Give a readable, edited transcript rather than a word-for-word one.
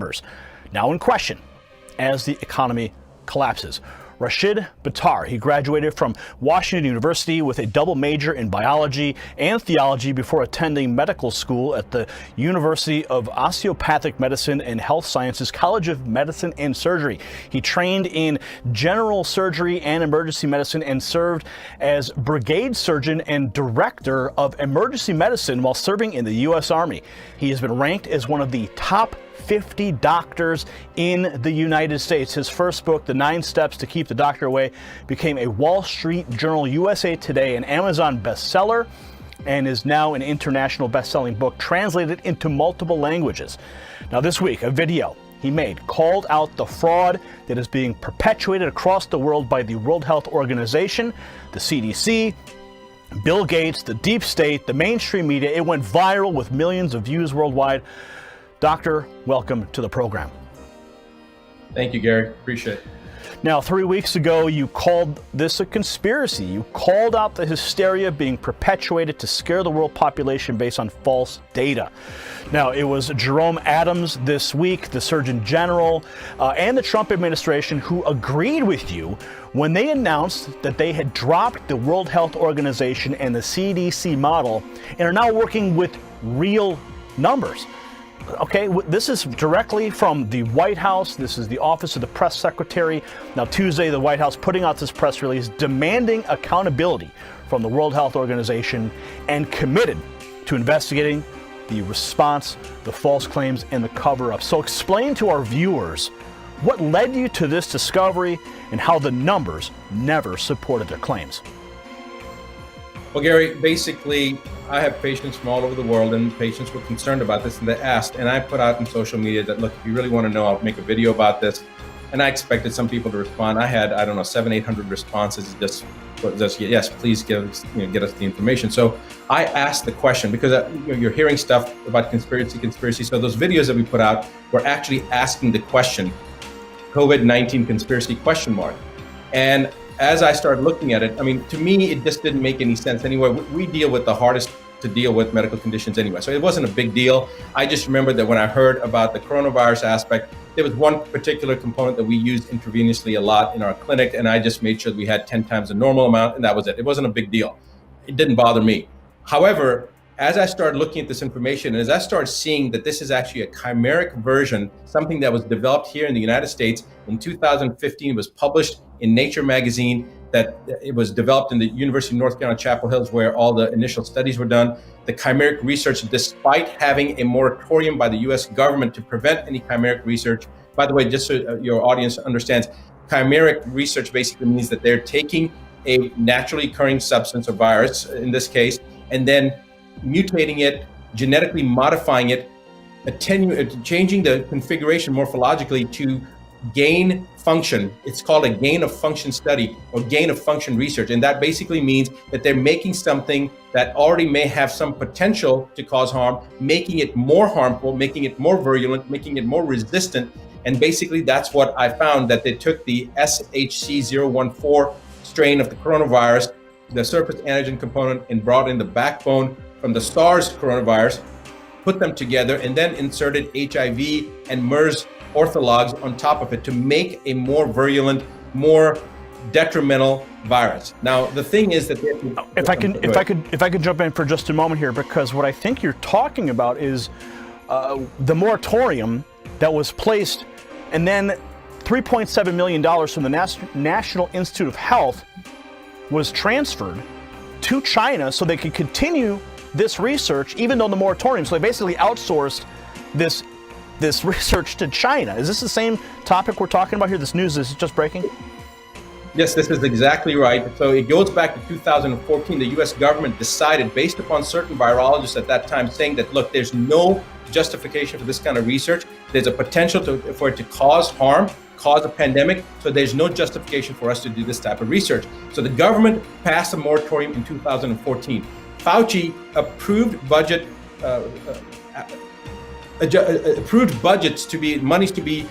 numbers now in question as the economy collapses. Rashid Buttar, he graduated from Washington University with a double major in biology and theology before attending medical school at the University of Osteopathic Medicine and Health Sciences College of Medicine and Surgery. He trained in general surgery and emergency medicine and served as brigade surgeon and director of emergency medicine while serving in the U.S. Army. He has been ranked as one of the top 50 doctors in the United States. His first book, The 9 Steps to Keep the Doctor Away, became a Wall Street Journal, USA Today, and Amazon bestseller, and is now an international best-selling book translated into multiple languages. Now this week, a video he made called out the fraud that is being perpetuated across the world by the World Health Organization, the CDC, Bill Gates, the deep state, the mainstream media. It went viral with millions of views worldwide. Doctor, welcome to the program. Thank you, Gary. Appreciate it. Now, 3 weeks ago, you called this a conspiracy. You called out the hysteria being perpetuated to scare the world population based on false data. Now, it was Jerome Adams this week, the Surgeon General, and the Trump administration who agreed with you when they announced that they had dropped the World Health Organization and the CDC model and are now working with real numbers. Okay, this is directly from the White House. This is the Office of the Press Secretary. Now, Tuesday, the White House putting out this press release demanding accountability from the World Health Organization and committed to investigating the response, the false claims, and the cover-up. So explain to our viewers what led you to this discovery and how the numbers never supported their claims. Well, Gary, basically, I have patients from all over the world, and patients were concerned about this, and they asked, and I put out in social media that, look, if you really want to know, I'll make a video about this. And I expected some people to respond. I had, 700-800 responses. Just yes, please get us the information. So I asked the question because you're hearing stuff about conspiracy. So those videos that we put out were actually asking the question, COVID-19 conspiracy ? And as I started looking at it, to me, it just didn't make any sense anyway. We deal with the hardest to deal with medical conditions anyway. So it wasn't a big deal. I just remembered that when I heard about the coronavirus aspect, there was one particular component that we used intravenously a lot in our clinic, and I just made sure that we had 10 times the normal amount, and that was it. It wasn't a big deal. It didn't bother me. However, as I started looking at this information, and as I started seeing that this is actually a chimeric version, something that was developed here in the United States in 2015, was published in Nature magazine, that it was developed in the University of North Carolina, Chapel Hill, where all the initial studies were done. The chimeric research, despite having a moratorium by the US government to prevent any chimeric research, by the way, just so your audience understands, chimeric research basically means that they're taking a naturally occurring substance or virus, in this case, and then mutating it, genetically modifying it, changing the configuration morphologically to gain function. It's called a gain of function study or gain of function research. And that basically means that they're making something that already may have some potential to cause harm, making it more harmful, making it more virulent, making it more resistant. And basically that's what I found, that they took the SHC014 strain of the coronavirus, the surface antigen component, and brought in the backbone from the SARS coronavirus, put them together, and then inserted HIV and MERS orthologs on top of it to make a more virulent, more detrimental virus. Now, the thing is that if I could jump in for just a moment here, because what I think you're talking about is the moratorium that was placed, and then $3.7 million from the National Institute of Health was transferred to China so they could continue this research, even though the moratorium. So they basically outsourced this research to China. Is this the same topic we're talking about here? This news is just breaking? Yes, this is exactly right. So it goes back to 2014. The US government decided, based upon certain virologists at that time, saying that, look, there's no justification for this kind of research. There's a potential for it to cause harm, cause a pandemic. So there's no justification for us to do this type of research. So the government passed a moratorium in 2014. Fauci approved budgets monies to be